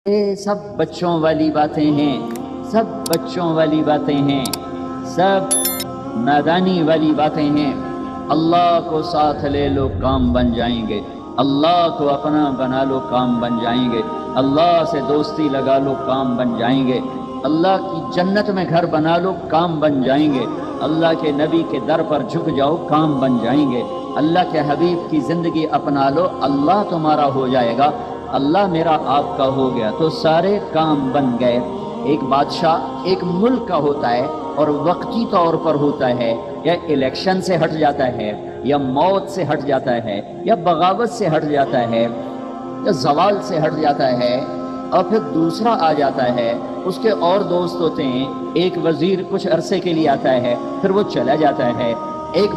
یہ سب بچوں والی باتیں ہیں، سب بچوں والی باتیں ہیں، سب نادانی والی باتیں ہیں۔ اللہ کو ساتھ لے لو کام بن جائیں گے، اللہ کو اپنا بنا لو کام بن جائیں گے، اللہ سے دوستی لگا لو کام بن جائیں گے، اللہ کی جنت میں گھر بنا لو کام بن جائیں گے، اللہ کے نبی کے در پر جھک جاؤ کام بن جائیں گے، اللہ کے حبیب کی زندگی اپنا لو اللہ تمہارا ہو جائے گا، اللہ میرا آپ کا ہو گیا تو سارے کام بن گئے۔ ایک بادشاہ ایک ملک کا ہوتا ہے اور وقتی طور پر ہوتا ہے، یا الیکشن سے ہٹ جاتا ہے، یا موت سے ہٹ جاتا ہے، یا بغاوت سے ہٹ جاتا ہے، یا زوال سے ہٹ جاتا ہے، اور پھر دوسرا آ جاتا ہے، اس کے اور دوست ہوتے ہیں، ایک وزیر کچھ عرصے کے لیے آتا ہے پھر وہ چلا جاتا ہے، ایک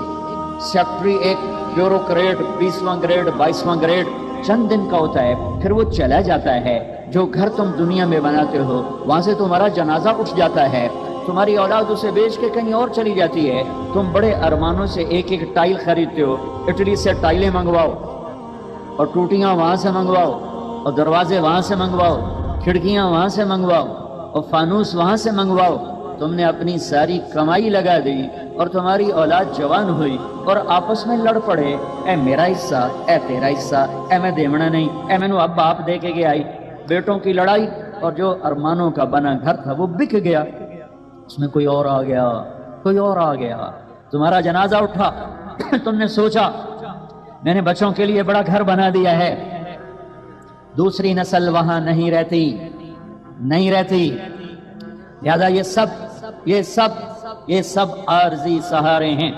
سیکٹری ایک بیوروکریٹ 20واں گریڈ 22واں گریڈ چند دن کا ہوتا ہے پھر وہ چلا جاتا ہے۔ جو گھر تم دنیا میں بناتے ہو وہاں سے تمہارا جنازہ اٹھ جاتا ہے، تمہاری اولاد اسے بیچ کے کہیں اور چلی جاتی ہے، تم بڑے ارمانوں سے ایک ایک ٹائل خریدتے ہو، اٹلی سے ٹائلیں منگواؤ اور ٹوٹیاں وہاں سے منگواؤ اور دروازے وہاں سے منگواؤ، کھڑکیاں وہاں سے منگواؤ اور فانوس وہاں سے منگواؤ، تم نے اپنی ساری کمائی لگا دی اور تمہاری اولاد جوان ہوئی اور آپس میں لڑ پڑے، اے میرا حصہ، اے تیرا حصہ، اے میں دیونا نہیں، اے میں نو اب باپ دے کے گیا آئی، بیٹوں کی لڑائی، اور جو ارمانوں کا بنا گھر تھا وہ بک گیا، اس میں کوئی اور آ گیا، کوئی اور آ گیا، تمہارا جنازہ اٹھا، تم نے سوچا میں نے بچوں کے لیے بڑا گھر بنا دیا ہے، دوسری نسل وہاں نہیں رہتی، نہیں رہتی، لہذا یہ سب عارضی سہارے ہیں۔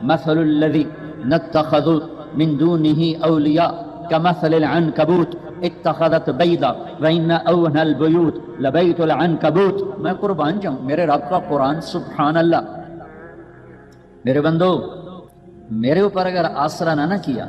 مثل الذین اتخذوا من دونہ اولیاء کمثل العنکبوت اتخذت بیضا وان اوہن البیوت لبیت العنکبوت۔ میں قربان جاؤں میرے رب کا قرآن، سبحان اللہ۔ میرے بندو، میرے اوپر اگر آسرا نہ کیا،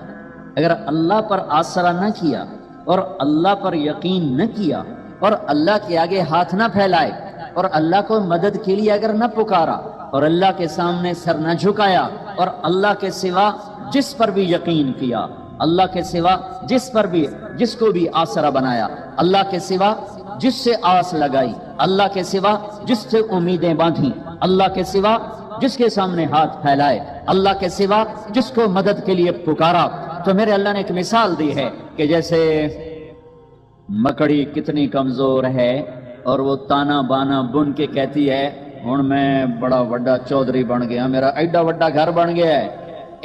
اگر اللہ پر آسرا نہ کیا اور اللہ پر یقین نہ کیا اور اللہ کے آگے ہاتھ نہ پھیلائے اور اللہ کو مدد کے لیے اگر نہ پکارا اور اللہ کے سامنے سر نہ جھکایا اور اللہ کے سوا جس پر بھی یقین کیا، اللہ کے سوا جس کو بھی آسرا بنایا، اللہ کے سوا جس سے آس لگائی، اللہ کے سوا جس سے امیدیں باندھی، اللہ کے سوا جس کے سامنے ہاتھ پھیلائے، اللہ کے سوا جس کو مدد کے لیے پکارا، تو میرے اللہ نے ایک مثال دی ہے کہ جیسے مکڑی کتنی کمزور ہے اور وہ تانا بانا بن کے کہتی ہے ہن میں بڑا وڈا چودھری بن گیا، میرا ایڈا وڈا گھر بن گیا ہے،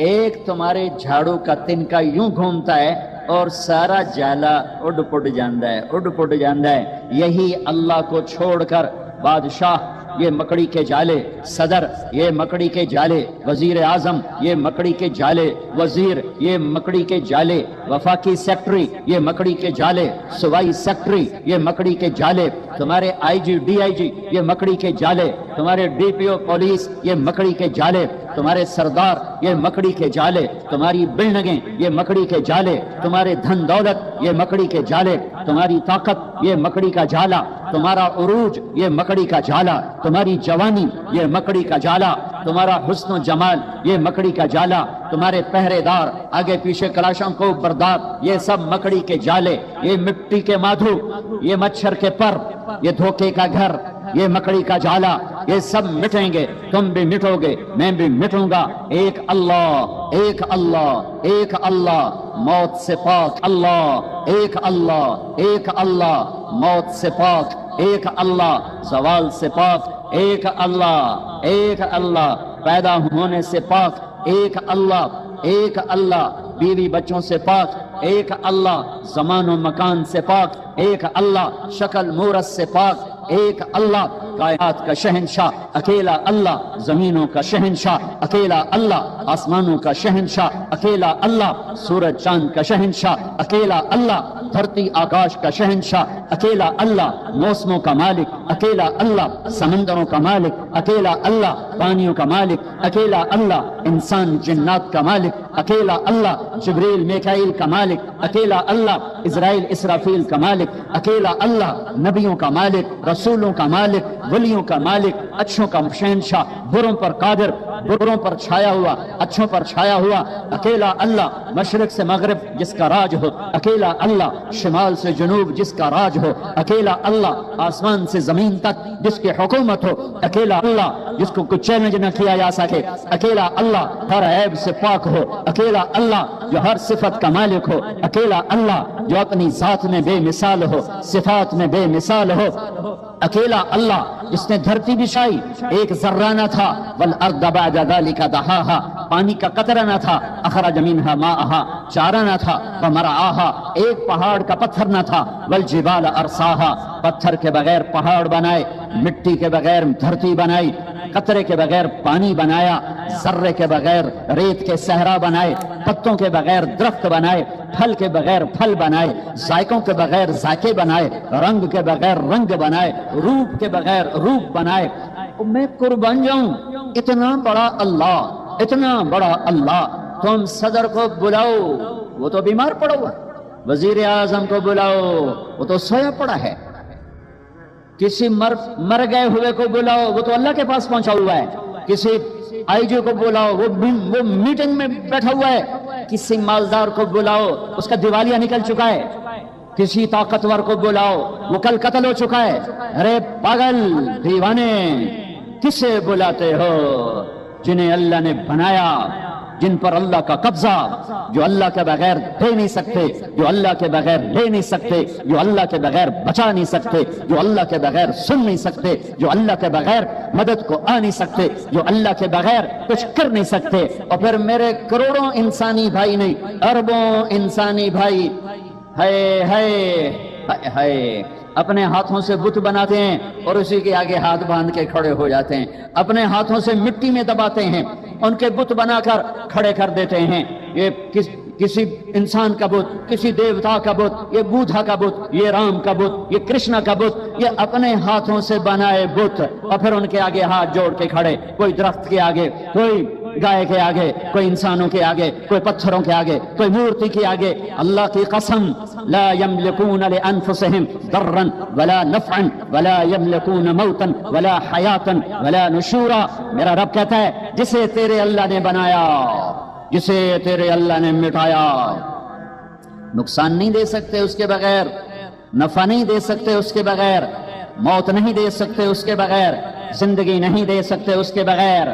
ایک تمہارے جھاڑو کا تنکا یوں گھومتا ہے اور سارا جالا اڈ پڈ جاندہ ہے۔ یہی اللہ کو چھوڑ کر بادشاہ یہ مکڑی کے جالے، صدر یہ مکڑی کے جالے، وزیر اعظم یہ مکڑی کے جالے، وزیر یہ مکڑی کے جالے، وفاقی سیکٹری یہ مکڑی کے جالے، صوبائی سیکٹری یہ مکڑی کے جالے، تمہارے آئی جی ڈی آئی جی یہ مکڑی کے جالے، تمہارے ڈی پی او پولیس یہ مکڑی کے جالے، تمہارے سردار یہ مکڑی کے جالے، تمہاری بلڈنگیں یہ مکڑی کے جالے، تمہارے دھن دولت یہ مکڑی کے جالے، تمہاری طاقت یہ مکڑی کا جالا، تمہارا عروج یہ مکڑی کا جالا، تمہاری جوانی یہ مکڑی کا جالا، تمہارا حسن و جمال یہ مکڑی کا جالا، تمہارے پہرے دار آگے پیچھے کلاشوں کو بردار یہ سب مکڑی کے جالے، یہ مٹی کے مادھو، یہ مچھر کے پر، یہ دھوکے کا گھر، یہ مکڑی کا جالا، یہ سب مٹیں گے، تم بھی مٹو گے، میں بھی مٹوں گا، ایک اللہ، ایک اللہ، ایک اللہ، موت سے پاک اللہ، ایک اللہ، ایک اللہ، موت سے پاک ایک اللہ، زوال سے پاک ایک اللہ، ایک اللہ، پیدا ہونے سے پاک ایک اللہ، ایک اللہ، بیوی بچوں سے پاک ایک اللہ، زمان و مکان سے پاک ایک اللہ، شکل مورت سے پاک ایک اللہ، کائنات کا شہنشاہ اکیلا اللہ، زمینوں کا شہنشاہ اکیلا اللہ، آسمانوں کا شہنشاہ اکیلا اللہ، سورج چاند کا شہنشاہ اکیلا اللہ، دھرتی آکاش کا شہنشاہ اکیلا اللہ، موسموں کا مالک اکیلا اللہ، سمندروں کا مالک اکیلا اللہ، پانیوں کا مالک اکیلا اللہ، انسان جنات کا مالک اکیلا اللہ، جبریل میکائیل کا مالک اکیلا اللہ، اسرائیل اسرافیل کا مالک اکیلا اللہ، نبیوں کا مالک، رسولوں کا مالک، ولیوں کا مالک، اچھوں کا شہنشاہ، بروں پر قادر، بروں پر چھایا ہوا، اچھوں پر چھایا ہوا، اکیلا اللہ مشرق سے مغرب جس کا راج ہو، اکیلا اللہ شمال سے جنوب جس کا راج ہو، اکیلا اللہ آسمان سے زمین تک جس کی حکومت ہو، اکیلا اللہ جس کو کچھ چیلنج نہ کیا جا سکے، اکیلا اللہ ہر عیب سے پاک ہو، اکیلا اللہ جو ہر صفت کا مالک ہو، اکیلا اللہ جو اپنی ذات میں بے مثال ہو، صفات میں بے مثال ہو، اکیلا اللہ جس نے دھرتی بچھائی، ایک ذرہ نہ تھا، والارض بعد ذلك دحاها، پانی کا قطرہ نہ تھا، اخرج منها ماءها، چارہ نہ تھا، ومرعاها، ایک پہاڑ کا پتھر نہ تھا، والجبال ارساها، پتھر کے بغیر پہاڑ بنائے، مٹی کے بغیر دھرتی بنائی، قطرے کے بغیر پانی بنایا، ذرے کے بغیر ریت کے صحرا بنائے، پتوں کے بغیر درخت بنائے، پھل کے بغیر پھل بنائے، ذائقوں کے بغیر ذائقے بنائے، رنگ کے بغیر رنگ بنائے، روپ کے بغیر روپ بنائے۔ میں قربان جاؤں، اتنا بڑا اللہ، اتنا بڑا اللہ، تم صدر کو بلاؤ وہ تو بیمار پڑا ہوا، وزیر اعظم کو بلاؤ وہ تو سویا پڑا ہے، کسی مر گئے ہوئے کو بلاؤ وہ تو اللہ کے پاس پہنچا ہوا ہے، کسی آئی جی کو بلاؤ وہ میٹنگ میں بیٹھا ہوا ہے، کسی مالدار کو بلاؤ اس کا دیوالیہ نکل چکا ہے، کسی طاقتور کو بلاؤ وہ کل قتل ہو چکا ہے۔ ارے پاگل دیوانے، کسے بلاتے ہو؟ جنہیں اللہ نے بنایا، جن پر اللہ کا قبضہ، جو اللہ کے بغیر دے نہیں سکتے، جو اللہ کے بغیر لے نہیں سکتے، جو اللہ کے بغیر بچا نہیں سکتے، جو اللہ کے بغیر سن نہیں سکتے، جو اللہ کے بغیر مدد کو آ نہیں سکتے، جو اللہ کے بغیر کچھ کر نہیں سکتے۔ اور پھر میرے کروڑوں انسانی بھائی نہیں، اربوں انسانی بھائی ہائے اپنے ہاتھوں سے بت بناتے ہیں اور اسی کے آگے ہاتھ باندھ کے کھڑے ہو جاتے ہیں، اپنے ہاتھوں سے مٹی میں دباتے ہیں، ان کے بت بنا کر کھڑے کر دیتے ہیں۔ یہ کسی انسان کا بت، کسی دیوتا کا بت، یہ بودھا کا بت، یہ رام کا بت، یہ کرشنا کا بت، یہ اپنے ہاتھوں سے بنائے بت، اور پھر ان کے آگے ہاتھ جوڑ کے کھڑے، کوئی درخت کے آگے، کوئی گائے کے آگے، کوئی انسانوں کے آگے، کوئی پتھروں کے آگے، کوئی مورتی کے آگے۔ اللہ کی قسم، لا يملكون لانفسهم ضرا ولا نفعا ولا يملكون موتا ولا حیاتا ولا نشورا۔ میرا رب کہتا ہے جسے تیرے اللہ نے بنایا، جسے تیرے اللہ نے مٹایا، نقصان نہیں دے سکتے اس کے بغیر، نفع نہیں دے سکتے اس کے بغیر، موت نہیں دے سکتے اس کے بغیر، زندگی نہیں دے سکتے اس کے بغیر،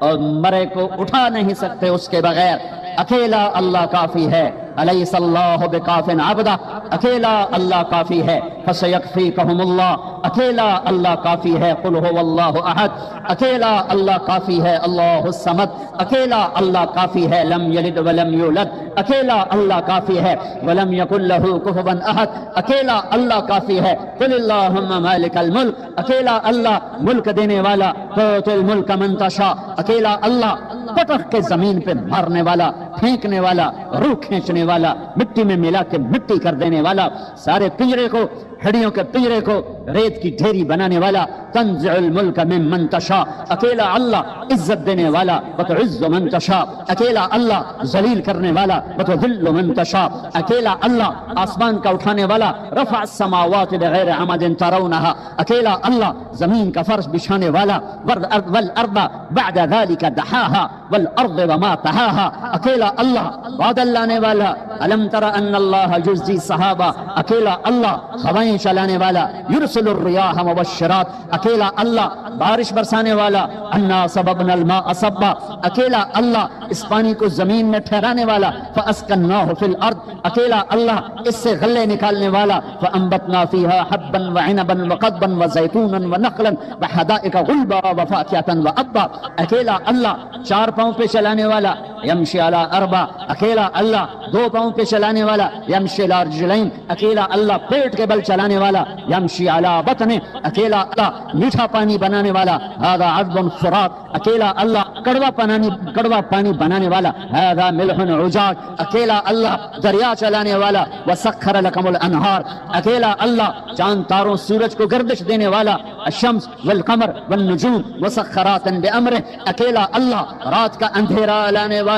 اور مرے کو اٹھا نہیں سکتے اس کے بغیر۔ اکیلا اللہ کافی ہے۔ الیس اللہ بکاف عبدہ، اکیلا اللہ کافی ہے۔ فسیکفیکہم اللہ، اکیلا اللہ کافی ہے۔ قل هو اللہ احد، اکیلا اللہ کافی ہے۔ اللہ الصمد، اکیلا اللہ کافی ہے۔ لم یلد ولم یولد، اکیلا اللہ کافی ہے۔ ولم یکن لہ کفوا احد، اکیلا اللہ کافی ہے۔ قل اللہم مالک الملک، اکیلا اللہ ملک دینے والا۔ تؤتی الملک من تشاء، اکیلا اللہ پٹخ کے زمین پہ مارنے والا، پھینکنے والا، روح کھینچنے والا، مٹی میں ملا کے مٹی کر دینے والا، سارے پنجرے کو، ہڈیوں کے پنجرے کو ریت کی ڈھیری بنانے والا۔ تنزع الملک ممن تشاء، اکیلا اللہ عزت دینے والا۔ وتعز من تشاء، اکیلا اللہ ذلیل کرنے والا۔ وتذل من تشاء، اکیلا اللہ آسمان کا اٹھانے والا۔ رفع السماوات بغیر عمد ترونها، اکیلا اللہ زمین کا فرش بچھانے والا۔ والارض بعد ذلك دحاها، والارض وما طحاها، اکیلا اللہ بادل لانے والا۔ الم تر ان اللہ یجزی السحابہ، اکیلا اللہ ہوائیں چلانے والا۔ یرسل الریاح مبشرات، اکیلا اللہ بارش برسانے والا۔ انا صببنا الماء صبا، اکیلا اللہ اس پانی کو زمین میں ٹھہرانے والا۔ فاسکناہ فی الارض، اکیلا اللہ اس سے غلے نکالنے والا۔ فانبتنا فیہا حبا وعنبا وقضبا وزیتونا ونخلا وحدائق غلبا وفاکہۃ وابا، اکیلا اللہ چار پاؤں پہ چلانے والا۔ یمشی علی اربع، اکیلا اللہ دو پاؤں پہ چلانے والا۔ یمشی علی رجلین، اکیلا اللہ پیٹ کے بل چلانے والا۔ یمشی علی بطن، اکیلا اللہ میٹھا پانی بنانے والا۔ ھذا عذب فرات، اکیلا اللہ کڑوا پانی بنانے والا۔ ھذا ملح عجاج، اکیلا اللہ دریا چلانے والا۔ وسخر لکم الانہار، اکیلا اللہ چاند تاروں سورج کو گردش دینے والا۔ الشمس والقمر والنجوم مسخرات بامرہ، اکیلا اللہ رات کا اندھیرا لانے والا۔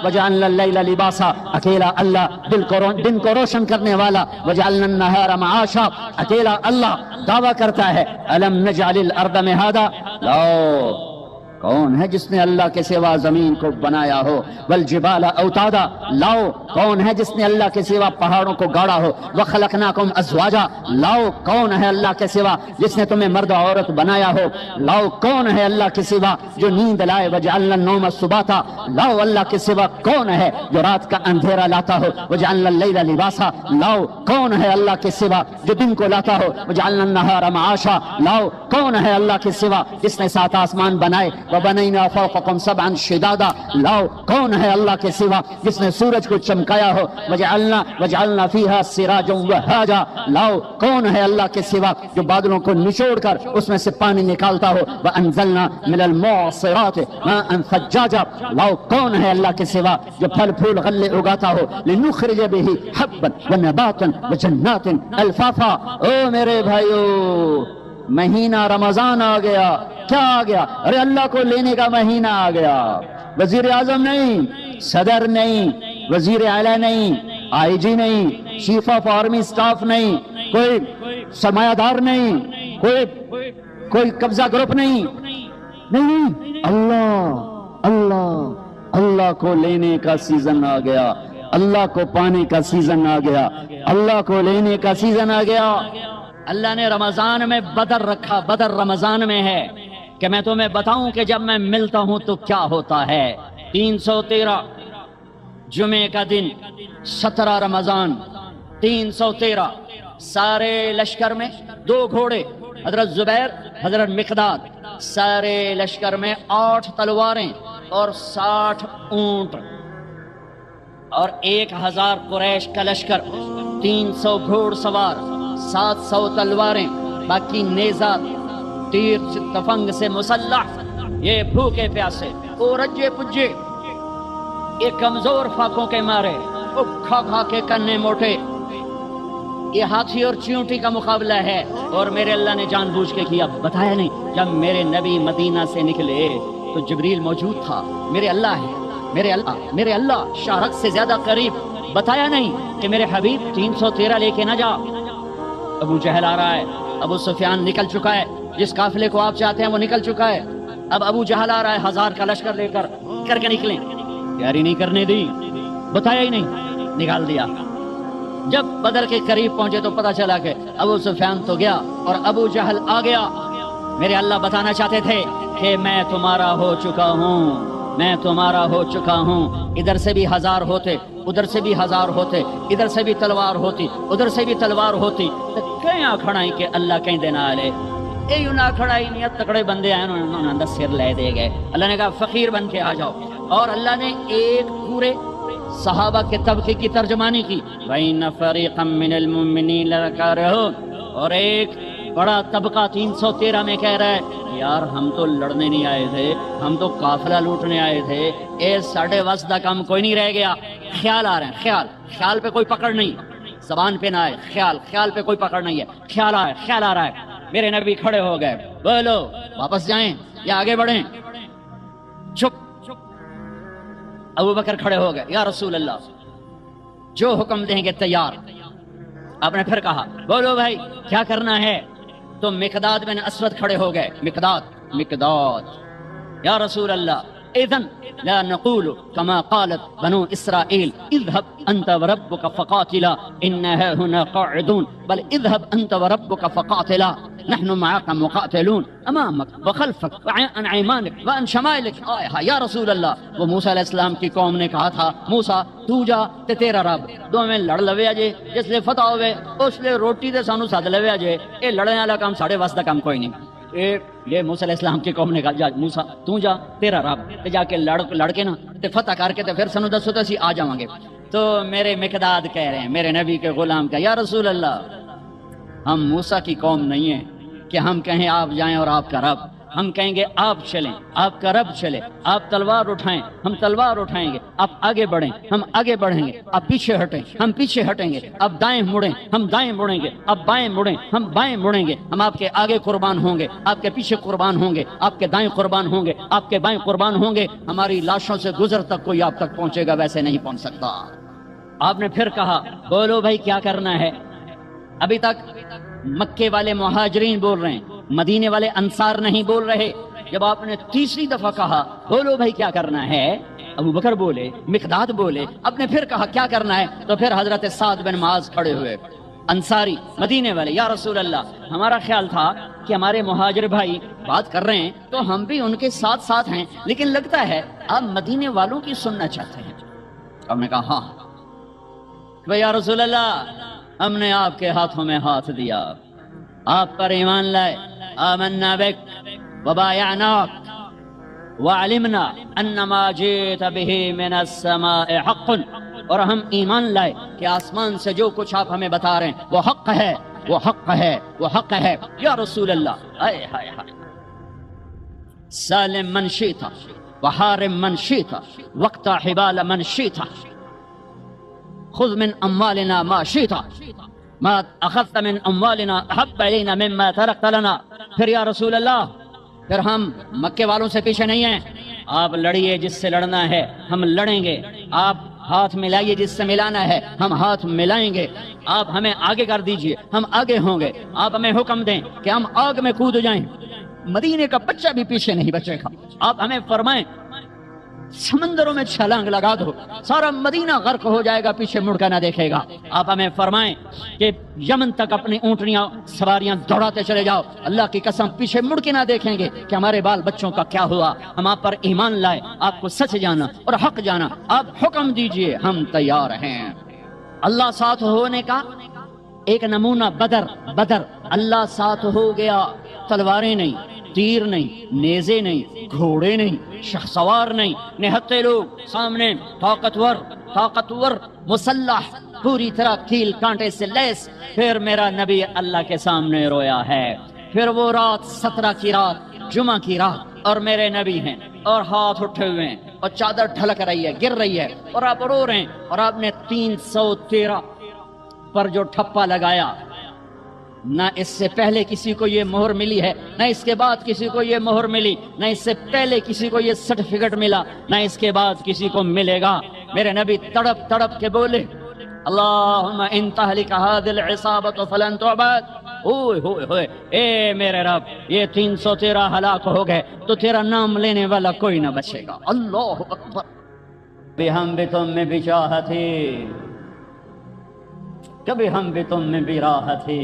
وجعلنا اللیل لباسا، اکیلا اللہ دن کو روشن کرنے والا۔ وجعلنا النہار معاشا، اکیلا اللہ دعویٰ کرتا ہے الم نجعل الارض مہادا، لاؤ کون ہے جس نے اللہ کے سوا زمین کو بنایا ہو؟ والجبال اوتادا، لاؤ کون ہے جس نے اللہ کے سوا پہاڑوں کو گاڑا ہو؟ وخلقناکم ازواجا، لاؤ کون ہے اللہ کے سوا جس نے تمہیں مرد اور عورت بنایا ہو؟ لاؤ کون ہے اللہ کے سوا جو نیند لائے؟ وجعلنا النوم سباتا، لاؤ اللہ کے سوا کون ہے جو رات کا اندھیرا لاتا ہو؟ وجعلنا اللیل لباسا، لاؤ کون ہے اللہ کے سوا جو دن کو لاتا ہو؟ وجعلنا النہار معاشا، لاؤ کون ہے اللہ کے سوا جس نے 7 آسمان بنائے؟ وَبَنَيْنَا فَوْقَكُمْ سَبْعًا شِدَادًا، لاؤ کون ہے اللہ کے سوا جس نے سورج کو چمکایا ہو؟ وَجَعَلْنَا فِيهَا سِرَاجًا وَهَّاجًا، لاؤ کون ہے اللہ کے سوا جو بادلوں کو نچوڑ کر اس میں سے پانی نکالتا ہو؟ وَأَنزَلْنَا مِنَ الْمُعْصِرَاتِ مَاءً ثَجَّاجًا، لاؤ کون ہے اللہ کے سوا جو پھل پھول غلے اگاتا ہو؟ لِنُخْرِجَ بِهِ حَبًّا وَنَبَاتًا وَجَنَّاتٍ الْفَافًا۔ او میرے بھائیو، مہینہ رمضان آ گیا، کیا آ گیا؟ ارے اللہ کو لینے کا مہینہ آ گیا۔ وزیر اعظم نہیں، صدر نہیں، وزیر اعلیٰ نہیں، آئی جی نہیں، چیف آف آرمی سٹاف نہیں، کوئی سرمایہ دار نہیں، کوئی قبضہ گروپ نہیں، اللہ کو لینے کا سیزن آ گیا، اللہ کو پانے کا سیزن آ گیا، اللہ کو لینے کا سیزن آ گیا۔ اللہ نے رمضان میں بدر رکھا، بدر رمضان میں ہے کہ میں تمہیں بتاؤں کہ جب میں ملتا ہوں تو کیا ہوتا ہے۔ 313 جمعے کا دن، 17 رمضان 313، سارے لشکر میں 2 گھوڑے، حضرت زبیر، حضرت مقداد، سارے لشکر میں 8 تلواریں اور 60 اونٹ اور 1000 قریش کا لشکر، 300 گھوڑ سوار، 700 تلواریں، باقی نیزہ تیر تفنگ سے مسلح، یہ بھوکے پیاسے، او رجے پجے، یہ کمزور فاقوں کے مارے، او کھا کھا کے کنے موٹے، یہ ہاتھی اور چیونٹی کا مقابلہ ہے۔ اور میرے اللہ نے جان بوجھ کے کیا، بتایا نہیں جب میرے نبی مدینہ سے نکلے تو جبریل موجود تھا، میرے اللہ ہے، میرے اللہ شارق سے زیادہ قریب، بتایا نہیں کہ میرے حبیب 313 لے کے نہ جا۔ ابو جہل آ رہا ہے، ابو سفیان نکل چکا ہے، جس قافلے کو آپ چاہتے ہیں وہ نکل چکا ہے، اب ابو جہل آ رہا ہے 1000 کا لشکر لے کر کے نکلیں، تیاری نہیں کرنے دی، بتایا ہی نہیں، نکال دیا۔ جب بدر کے قریب پہنچے تو پتا چلا کہ ابو سفیان تو گیا اور ابو جہل آ گیا۔ میرے اللہ بتانا چاہتے تھے کہ میں تمہارا ہو چکا ہوں، میں تمہارا ہو چکا ہوں۔ ادھر سے بھی 1000 ہوتے، ادھر سے بھی 1000 ہوتے، ادھر سے بھی تلوار ہوتی، ادھر سے بھی تلوار ہوتی، تو کہیں کھڑائی کہ اللہ کہیں دینا آلے، اے یوں نہ کھڑائی نہیں، تکڑے بندے آئے، انہوں نے سر لے دے گئے۔ اللہ نے کہا فقیر بن کے آ جاؤ، اور اللہ نے ایک پورے صحابہ کے طبقے کی ترجمانی کی، وَإِنَّ فَرِيقًا مِّنَ الْمُؤْمِنِينَ لَكَارِهُونَ، اور ایک بڑا طبقہ 313 میں کہہ رہا ہے یار ہم تو لڑنے نہیں آئے تھے، ہم تو قافلہ لوٹنے آئے تھے، اے ساڑھے وس دا کام کوئی نہیں رہ گیا۔ خیال آ رہے ہیں، خیال پہ کوئی پکڑ نہیں، زبان پہ نہ آئے، خیال پہ کوئی پکڑ نہیں ہے، خیال آ رہا ہے۔ میرے نبی کھڑے ہو گئے، بولو واپس جائیں یا آگے بڑھیں؟ چپ۔ ابو بکر کھڑے ہو گئے، یا رسول اللہ جو حکم دیں گے تیار۔ آپ نے پھر کہا بولو بھائی کیا کرنا ہے؟ تو مقداد بن اسود کھڑے ہو گئے، مقداد یا رسول اللہ اذن لا نقول كما قالت بنو اسرائیل اذهب انت وربك فقاتلا انها هنا قاعدون بل اذهب انت وربك فقاتلا نحن معك مقاتلون امامك وخلفك وعن ايمانك وعن شمائلك۔ یا رسول اللہ، وہ موسیٰ علیہ السلام کی قوم نے کہا تھا موسیٰ تو جا تے تیرا رب دو میں لڑ لوے جے، جس لئے فتح ہوئے اس لئے روٹی دے سانو ساتھ لوے جے، اے لڑنے والا کام ساڑھے واسطہ کام کوئی نہیں۔ یہ موسیٰ علیہ السلام کی قوم نے کہا جا موسیٰ تو جا تیرا رب تے جا کے لڑ کے نا تے فتح کر کے تے پھر سانو دسو تے اسی آ جاواں گے۔ تو میرے مقداد کہہ رہے ہیں، میرے نبی کے غلام کا، یا رسول اللہ ہم موسیٰ کی قوم نہیں ہیں کہ ہم کہیں آپ جائیں اور آپ کا رب، ہم کہیں گے آپ چلیں، آپ کا رب چلے، آپ تلوار اٹھائیں ہم تلوار اٹھائیں گے، آپ آگے بڑھیں ہم آگے بڑھیں گے، آپ پیچھے ہٹیں ہم پیچھے ہٹیں گے، آپ دائیں مڑیں ہم دائیں مڑیں گے، آپ بائیں مڑیں ہم بائیں مڑیں گے، ہم آپ کے آگے قربان ہوں گے، آپ کے پیچھے قربان ہوں گے، آپ کے دائیں قربان ہوں گے، آپ کے بائیں قربان ہوں گے، ہماری لاشوں سے گزر تک کوئی آپ تک پہنچے گا ویسے نہیں پہنچ سکتا۔ آپ نے پھر کہا بولو بھائی کیا کرنا ہے؟ ابھی تک مکے والے مہاجرین بول رہے ہیں، مدینے والے انصار نہیں بول رہے۔ جب آپ نے تیسری دفعہ کہا بولو بھائی کیا کرنا ہے، ابو بکر بولے، مقداد بولے، اب نے پھر کہا کیا کرنا ہے، تو پھر حضرت سعد بن معاذ کھڑے ہوئے، انصاری مدینے والے، یا رسول اللہ ہمارا خیال تھا کہ ہمارے مہاجر بھائی بات کر رہے ہیں تو ہم بھی ان کے ساتھ ساتھ ہیں، لیکن لگتا ہے آپ مدینے والوں کی سننا چاہتے ہیں۔ ہم نے کہا ہاں بھائی یا رسول اللہ ہم نے آپ کے ہاتھوں میں ہاتھ دیا، آپ پر ایمان لائے، آمنا بک وبایعناک وعلمنا ان ما جئت به من السماء حق، اور ہم ایمان لائے کہ آسمان سے جو کچھ آپ ہمیں بتا رہے ہیں وہ حق ہے، وہ حق ہے، وہ حق ہے۔ یا رسول اللہ اے ہائے ہائے، سالم من شئت وحارم من شئت واقطع حبال من شئت خذ من اموالنا ما شئت ما اخذت من اموالنا احب الینا مما ترکت لنا۔ پھر یا رسول اللہ پھر ہم مکے والوں سے پیچھے نہیں ہیں، آپ لڑیے جس سے لڑنا ہے ہم لڑیں گے، آپ ہاتھ ملائیے جس سے ملانا ہے ہم ہاتھ ملائیں گے، آپ ہمیں آگے کر دیجئے ہم آگے ہوں گے، آپ ہمیں حکم دیں کہ ہم آگ میں کود جائیں، مدینے کا بچہ بھی پیچھے نہیں بچے گا، آپ ہمیں فرمائیں سمندروں میں چھلانگ لگا دو، سارا مدینہ غرق ہو جائے گا، پیچھے مڑ کر نہ دیکھے گا، آپ ہمیں فرمائیں کہ یمن تک اپنی اونٹنیاں سواریاں دوڑاتے چلے جاؤ، اللہ کی قسم پیچھے مڑ کے نہ دیکھیں گے کہ ہمارے بال بچوں کا کیا ہوا، ہم آپ پر ایمان لائے، آپ کو سچ جانا اور حق جانا، آپ حکم دیجئے ہم تیار ہیں۔ اللہ ساتھ ہونے کا ایک نمونہ بدر اللہ ساتھ ہو گیا، تلواریں نہیں، تیر نہیں، نیزے نہیں، گھوڑے نہیں، شخسوار نہیں، نہتے لوگ سامنے، طاقتور مسلح، پوری طرح کیل کانٹے سے لیس۔ پھر میرا نبی اللہ کے سامنے رویا ہے، پھر وہ رات 17 کی رات، جمعہ کی رات، اور میرے نبی ہیں اور ہاتھ اٹھے ہوئے ہیں اور چادر ڈھلک رہی ہے، گر رہی ہے، اور آپ رو رہے ہیں، اور آپ نے 313 پر جو ٹھپا لگایا، نہ اس سے پہلے کسی کو یہ مہر ملی ہے، نہ اس کے بعد کسی کو یہ مہر ملی، نہ اس سے پہلے کسی کو یہ سرٹیفکیٹ ملا، نہ اس کے بعد کسی کو ملے گا۔ میرے نبی تڑپ تڑپ کے بولے اللہم ان تہلک ھذہ العصابۃ فلن تعبد، اوئے ہوئے ہوئے، اے میرے رب یہ 313 ہلاک ہو گئے تو تیرا نام لینے والا کوئی نہ بچے گا۔ اللہ اکبر۔ کبھی ہم بھی تم میں بھی چاہت تھی، کبھی ہم بھی تم میں بھی راحت تھی،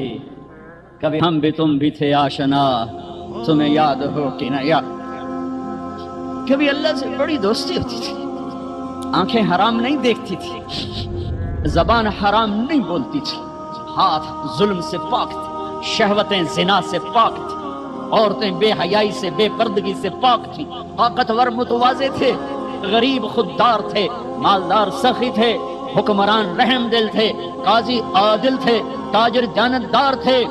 کبھی ہم بھی تم بھی تھے آشنا، تمہیں یاد ہو کہ نہ یاد۔ کبھی اللہ سے بڑی دوستی ہوتی تھی، آنکھیں حرام نہیں دیکھتی تھی، زبان حرام نہیں بولتی تھی، ہاتھ ظلم سے پاک تھے، شہوتیں زنا سے پاک تھی، عورتیں بے حیائی سے، بے پردگی سے پاک تھی، طاقتور متواضع تھے، غریب خوددار تھے، مالدار سخی تھے، حکمران رحم دل تھے، قاضی عادل تھے، تاجر دیانتدار تھے،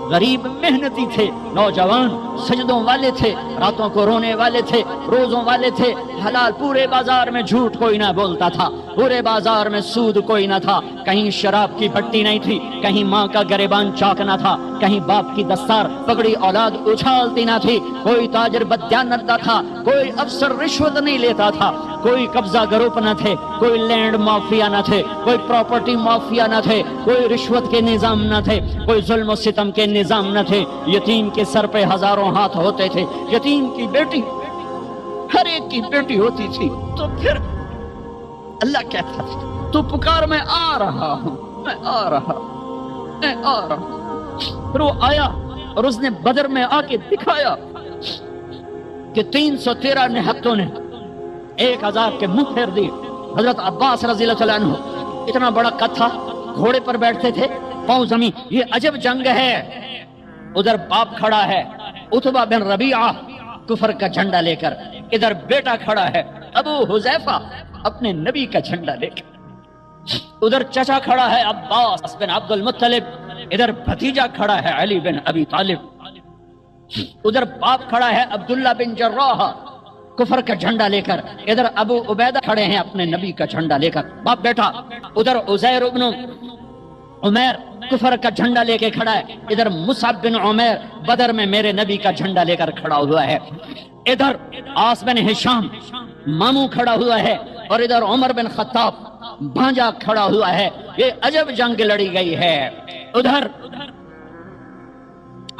غریب محنتی تھے، نوجوان سجدوں والے تھے، راتوں کو رونے والے تھے، روزوں والے تھے، حلال، پورے بازار میں جھوٹ کوئی نہ بولتا تھا، پورے بازار میں سود کوئی نہ تھا، کہیں شراب کی بھٹی نہیں تھی، کہیں ماں کا گریبان چاک نہ تھا، کہیں باپ کی دستار پگڑی اولاد اچھالتی نہ تھی، کوئی تاجر بددیانت نہ تھا، کوئی افسر رشوت نہیں لیتا تھا، کوئی قبضہ گروپ نہ تھے، کوئی لینڈ مافیا نہ تھے، کوئی پراپرٹی مافیا نہ تھے، کوئی رشوت کے نظام نہ تھے، کوئی ظلم و ستم کے نظام نہ تھے، یتیم کے سر پہ ہزاروں ہاتھ ہوتے تھے، یتیم کی بیٹی ہر ایک کی بیٹی ہوتی تھی، تو پھر اللہ کہتا تھا تو پکار میں آ رہا ہوں، میں آ رہا ہوں، میں آ رہا ہوں۔ پھر وہ آیا اور اس نے بدر میں آ کے دکھایا کہ 313 نہتوں نے 1000 کے منہ پھیر دی۔ حضرت عباس رضی اللہ عنہ عنہ اتنا بڑا قد تھا، گھوڑے پر بیٹھتے تھے، پاؤں زمین، یہ عجب جنگ ہے۔ ادھر باپ کھڑا ہے عتبہ بن ربیعہ کفر کا جھنڈا لے کر، ادھر بیٹا کھڑا ہے ابو حذیفہ اپنے نبی کا جھنڈا لے کر، ادھر چچا کھڑا ہے عباس بن عبد المطلب، ادھر بھتیجا کھڑا ہے علی بن ابی طالب، ادھر باپ کھڑا ہے عبداللہ بن جراح کفر کا جھنڈا لے کر، ادھر ابو عبیدہ کھڑے ہیں اپنے نبی کا جھنڈا لے کر، باپ بیٹا، ادھر عزیر ابن عمیر کفر کا جھنڈا لے کے کھڑا ہے، ادھر مصعب بن عمیر بدر میں میرے نبی کا جھنڈا لے کر کھڑا ہوا ہے، ادھر عاص بن ہشام ماموں کھڑا ہوا ہے، اور ادھر عمر بن خطاب بھانجا کھڑا ہوا ہے۔ یہ عجب جنگ لڑی گئی ہے۔ ادھر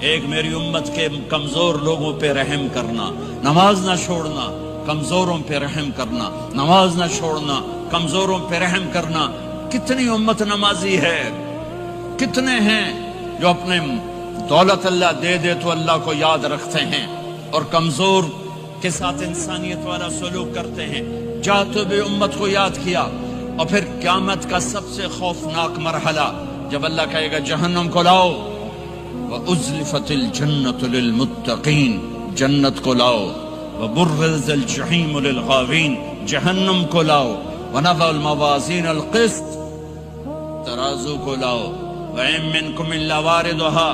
ایک میری امت کے کمزور لوگوں پہ رحم کرنا، نماز نہ چھوڑنا، کمزوروں پہ رحم کرنا، نماز نہ چھوڑنا، کمزوروں پہ رحم کرنا۔ کتنی امت نمازی ہے، کتنے ہیں جو اپنے دولت اللہ دے دے تو اللہ کو یاد رکھتے ہیں اور کمزور کے ساتھ انسانیت والا سلوک کرتے ہیں۔ جاتے بھی امت کو یاد کیا، اور پھر قیامت کا سب سے خوفناک مرحلہ جب اللہ کہے گا جہنم کو لاؤ، وَأُزْلِفَتِ الْجَنَّةُ لِلْمُتَّقِينَ، جنت کو لاؤ، وَبُرِّزَ الْجَحِيمُ لِلْغَاوِينَ، جہنم کو لاؤ، وَنَضَعُ الْمَوَازِينَ الْقِسْطَ، ترازو کو لاؤ، وَإِن مِّنكُمْ إِلَّا وَارِدُهَا،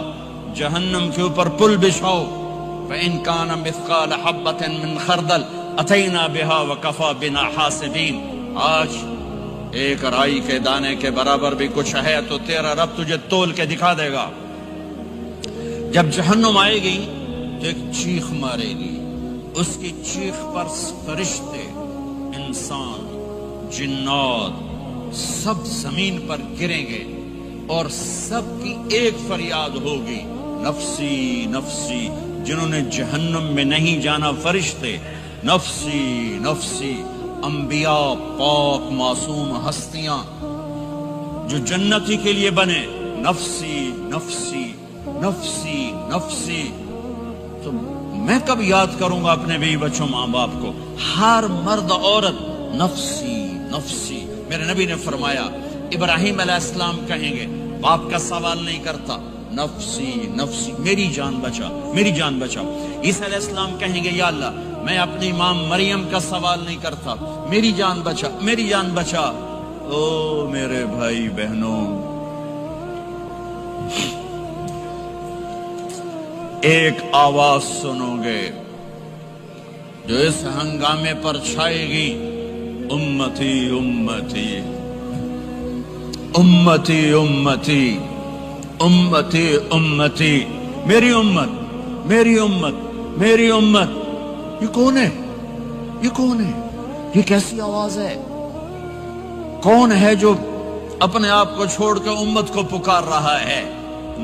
جہنم کے اوپر پل بچھاؤ، فَإِن كَانَ مِثْقَالَ حَبَّةٍ مِّن خَرْدَلٍ أَتَيْنَا بِهَا وَكَفَى بِنَا حَاسِبِينَ۔ آج ایک رائی کے دانے کے برابر بھی کچھ ہے تو تیرا رب تجھے تول کے دکھا دے گا۔ جب جہنم آئے گی تو ایک چیخ مارے گی، اس کی چیخ پر فرشتے، انسان، جنات سب زمین پر گریں گے اور سب کی ایک فریاد ہوگی، نفسی نفسی۔ جنہوں نے جہنم میں نہیں جانا فرشتے، نفسی نفسی۔ انبیاء، پاک معصوم ہستیاں جو جنتی کے لیے بنے، نفسی نفسی نفسی نفسی۔ تو میں کب یاد کروں گا اپنے بیوی بچوں ماں باپ کو؟ ہر مرد عورت نفسی نفسی۔ میرے نبی نے فرمایا، ابراہیم علیہ السلام کہیں گے، باپ کا سوال نہیں کرتا، نفسی نفسی، میری جان بچا، میری جان بچا۔ عیسیٰ علیہ السلام کہیں گے، یا اللہ میں اپنی ماں مریم کا سوال نہیں کرتا، میری جان بچا، میری جان بچا۔ او میرے بھائی بہنوں، ایک آواز سنو گے جو اس ہنگامے پر چھائے گی، امتی امتی امتی امتی امتی امتی، میری امت میری امت میری امت۔ یہ کون ہے؟ یہ کون ہے؟ یہ کیسی آواز ہے؟ کون ہے جو اپنے آپ کو چھوڑ کے امت کو پکار رہا ہے؟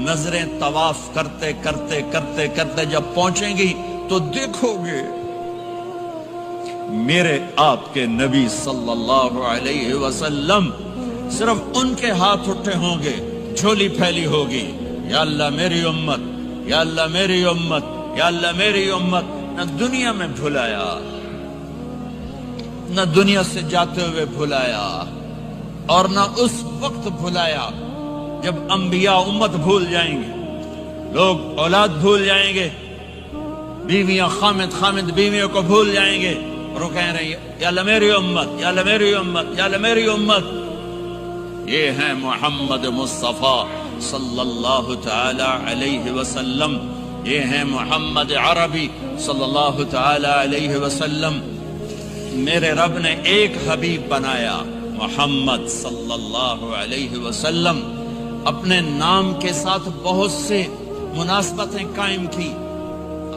نظریں طواف کرتے کرتے کرتے کرتے جب پہنچیں گی تو دیکھو گے میرے آپ کے نبی صلی اللہ علیہ وسلم، صرف ان کے ہاتھ اٹھے ہوں گے، جھولی پھیلی ہوگی، یا اللہ میری امت، یا اللہ میری امت، یا اللہ میری امت۔ نہ دنیا میں بھلایا، نہ دنیا سے جاتے ہوئے بھلایا، اور نہ اس وقت بھلایا جب انبیاء امت بھول جائیں گے، لوگ اولاد بھول جائیں گے، بیویاں خامد خامد بیویوں کو بھول جائیں گے، اور وہ کہہ رہے ہیں یا اللہ میری امت، یا اللہ میری امت، یا اللہ میری امت۔ یہ ہیں محمد مصطفیٰ صلی اللہ تعالی علیہ وسلم، یہ ہیں محمد عربی صلی اللہ تعالی علیہ وسلم۔ میرے رب نے ایک حبیب بنایا، محمد صلی اللہ علیہ وسلم۔ اپنے نام کے ساتھ بہت سے مناسبتیں قائم کی،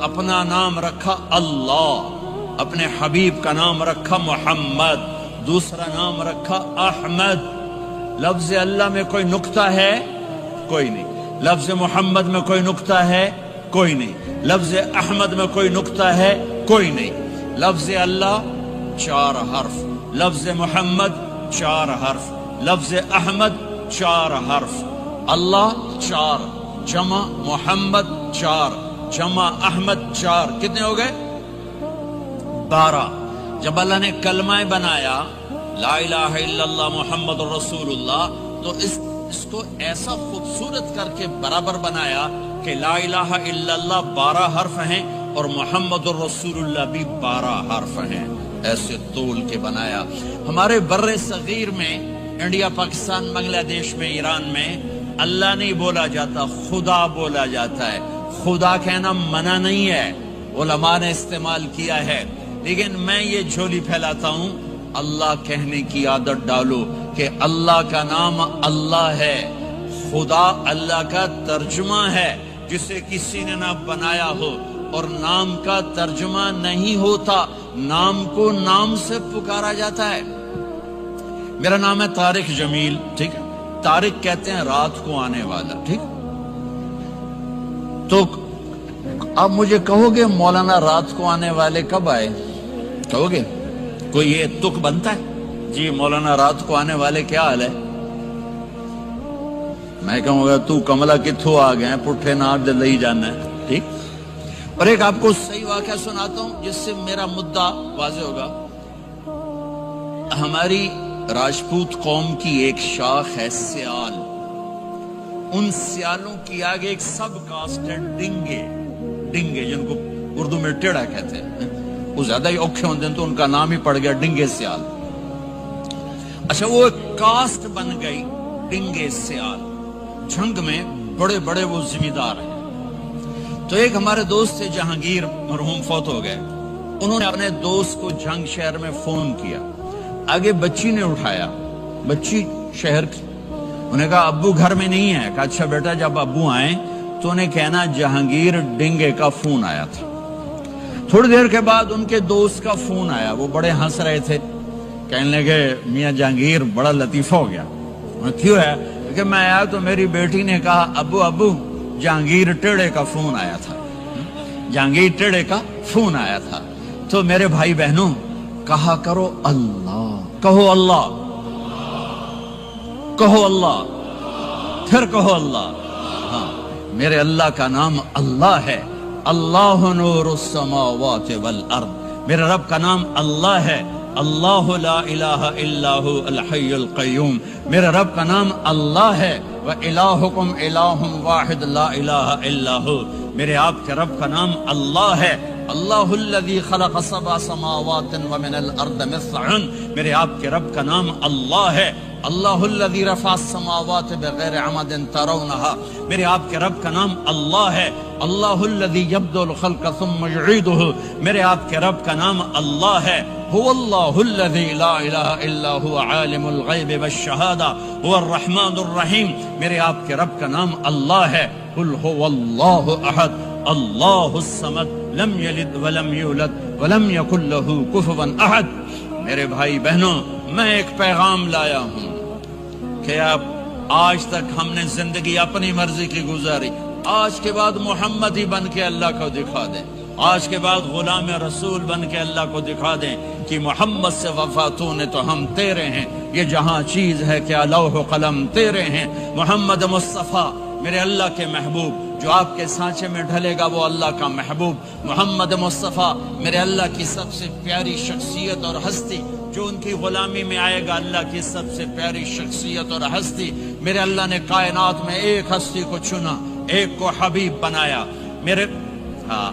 اپنا نام رکھا اللہ، اپنے حبیب کا نام رکھا محمد، دوسرا نام رکھا احمد۔ لفظ اللہ میں کوئی نقطہ ہے؟ کوئی نہیں۔ لفظ محمد میں کوئی نقطہ ہے؟ کوئی نہیں۔ لفظ احمد میں کوئی نقطہ ہے؟ کوئی نہیں۔ لفظ اللہ 4 حرف، لفظ محمد 4 حرف، لفظ احمد 4 حرف۔ اللہ 4، جمع محمد 4، جمع احمد 4، کتنے ہو گئے؟ 12۔ جب اللہ نے کلمہ بنایا لا الہ الا اللہ محمد رسول اللہ، تو اس کو ایسا خوبصورت کر کے برابر بنایا کہ لا الہ الا اللہ 12 حرف ہیں اور محمد رسول اللہ بھی 12 حرف ہیں، ایسے طول کے بنایا۔ ہمارے بر صغیر میں، انڈیا، پاکستان، بنگلہ دیش میں، ایران میں اللہ نہیں بولا جاتا، خدا بولا جاتا ہے۔ خدا کہنا منع نہیں ہے، علماء نے استعمال کیا ہے، لیکن میں یہ جھولی پھیلاتا ہوں، اللہ کہنے کی عادت ڈالو کہ اللہ کا نام اللہ ہے، خدا اللہ کا ترجمہ ہے جسے کسی نے نہ بنایا ہو، اور نام کا ترجمہ نہیں ہوتا، نام کو نام سے پکارا جاتا ہے۔ میرا نام ہے طارق جمیل، ٹھیک ہے؟ طارق کہتے ہیں رات کو آنے والا، ٹھیک؟ تو آپ مجھے کہو گے مولانا رات کو آنے والے کب آئے؟ کہو گے کوئی یہ تک بنتا ہے جی مولانا رات کو آنے والے کیا حال ہے؟ میں کہوں گا تو کملا کتھو آ گئے پٹھے نہ دل ہی جانا ہے. ٹھیک. اور ایک آپ کو صحیح واقعہ سناتا ہوں جس سے میرا مدعا واضح ہوگا. ہماری راجپوت قوم کی ایک شاخ ہے سیال. ان سیالوں کی آگے ایک سب کاسٹ ہے ڈنگے. ڈنگے جن کو اردو میں ٹیڑا کہتے ہیں. وہ زیادہ ہی اوکھے ہوتے ہیں تو ان کا نام ہی پڑ گیا ڈنگے سیال. اچھا وہ ایک کاسٹ بن گئی ڈنگے سیال. جنگ میں بڑے بڑے وہ ذمہ دار ہیں. تو ایک ہمارے دوست تھے جہانگیر مرحوم فوت ہو گئے. انہوں نے اپنے دوست کو جنگ شہر میں فون کیا. آگے بچی نے اٹھایا. بچی شہر کی. انہوں نے کہا ابو گھر میں نہیں ہے. کہا اچھا بیٹا جب ابو آئیں تو انہیں کہنا جہانگیر ڈنگے کا فون آیا تھا. تھوڑی دیر کے بعد ان کے دوست کا فون آیا. وہ بڑے ہنس رہے تھے. کہنے لگے میاں جہانگیر بڑا لطیفہ ہو گیا. کیوں ہے؟ کہ میں آیا تو میری بیٹی نے کہا ابو جہانگیر ٹیڑے کا فون آیا تھا. جہانگیر ٹیڑے کا فون آیا تھا. تو میرے بھائی بہنوں کہا کرو اللہ. کہو اللہ. کہو اللہ. پھر کہو اللہ. ہاں میرے اللہ کا نام اللہ ہے. اللہ نور السماوات والارض. میرے رب کا نام اللہ ہے. اللہ لا الہ الا ہو الحی القیوم. میرے رب کا نام اللہ ہے. وَإِلَٰهُكُمْ إِلَٰهٌ وَاحِدٌ لَا إِلَٰهَ إِلَّا هُوَ. میرے آپ کے رب کا نام اللہ ہے. اللہ الذی خلق سبع سماوات ومن الارض مثلہن. میرے آپ کے رب کا نام اللہ ہے. اللہ الذی رفع السماوات بغیر عمد ترونها. میرے آپ کے رب کا نام اللہ ہے. اللہ الذی یبدأ الخلق ثم یعیدہ. میرے آپ کے رب کا نام اللہ ہے. هو اللہ الذی لا الہ الا هو عالم الغیب والشہادہ هو الرحمن الرحیم. میرے آپ کے رب کا نام اللہ ہے. قل هو اللہ احد اللہ الصمد لم یلد ولم یولد ولم یکن له کفوا احد. میرے بھائی بہنوں میں ایک پیغام لایا ہوں کہ اب آج تک ہم نے زندگی اپنی مرضی کی گزاری. آج کے بعد محمد ہی بن کے اللہ کو دکھا دیں. آج کے بعد غلام رسول بن کے اللہ کو دکھا دیں کہ محمد سے وفاتوں نے تو ہم تیرے ہیں. یہ جہاں چیز ہے کیا لوح و قلم تیرے ہیں. محمد مصطفیٰ میرے اللہ کے محبوب جو آپ کے سانچے میں ڈھلے گا وہ اللہ کا محبوب. محمد مصطفیٰ میرے اللہ کی سب سے پیاری شخصیت اور ہستی جو ان کی غلامی میں آئے گا. اللہ کی سب سے پیاری شخصیت اور ہستی. میرے اللہ نے کائنات میں ایک ہستی کو چنا, ایک کو حبیب بنایا. میرے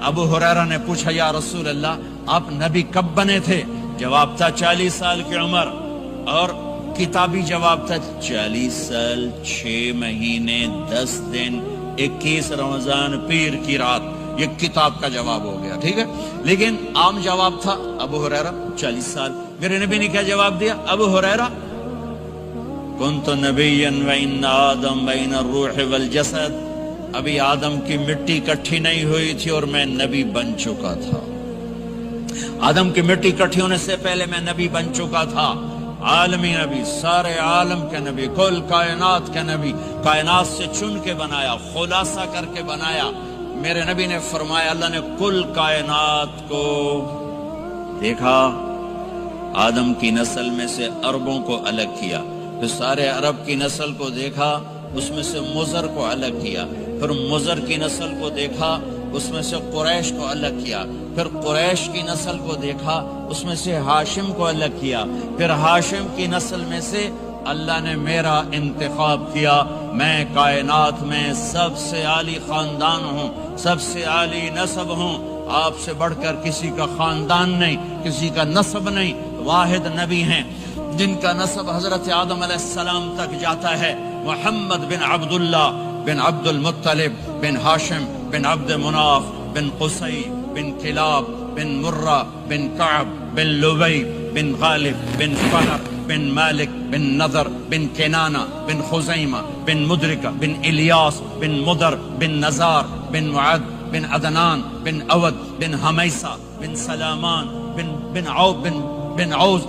ابو ہریرہ نے پوچھا یا رسول اللہ آپ نبی کب بنے تھے؟ جواب تھا 40 سال کی عمر. اور کتابی جواب تھا 40 سال 6 مہینے 10 دن 21 رمضان پیر کی رات. یہ کتاب کا جواب ہو گیا. ٹھیک ہے. لیکن عام جواب تھا ابو ہریرہ 40 سال. میرے نبی نے کیا جواب دیا؟ ابو ہریرہ کنت نبیا وان آدم بین الروح والجسد. ابھی آدم کی مٹی کٹھی نہیں ہوئی تھی اور میں نبی بن چکا تھا. آدم کی مٹی کٹھی ہونے سے پہلے میں نبی بن چکا تھا. عالمی نبی, سارے عالم کے نبی, کل کائنات کے نبی. کائنات سے چن کے بنایا, خلاصہ کر کے بنایا. میرے نبی نے فرمایا اللہ نے کل کائنات کو دیکھا. آدم کی نسل میں سے عربوں کو الگ کیا. پھر سارے عرب کی نسل کو دیکھا, اس میں سے مضر کو الگ کیا. پھر مضر کی نسل کو دیکھا, اس میں سے قریش کو الگ کیا. پھر قریش کی نسل کو دیکھا, اس میں سے ہاشم کو الگ کیا. پھر ہاشم کی نسل میں سے اللہ نے میرا انتخاب کیا. میں کائنات میں سب سے عالی خاندان ہوں, سب سے عالی نسب ہوں. آپ سے بڑھ کر کسی کا خاندان نہیں, کسی کا نسب نہیں. واحد نبی ہیں جن کا نسب حضرت آدم علیہ السلام تک جاتا ہے. محمد بن عبداللہ بن عبد المطلب بن ہاشم بن عبد مناف بن قصی بن کلاب بن مرہ بن کعب بن لبی بن غالب بن فہر بن مالک بن نضر بن کنانہ بن خزیمہ بن مدرکہ بن الیاس بن مدر بن نزار بن معد بن عدنان بن اود بن حمیسہ بن سلامان بن عوز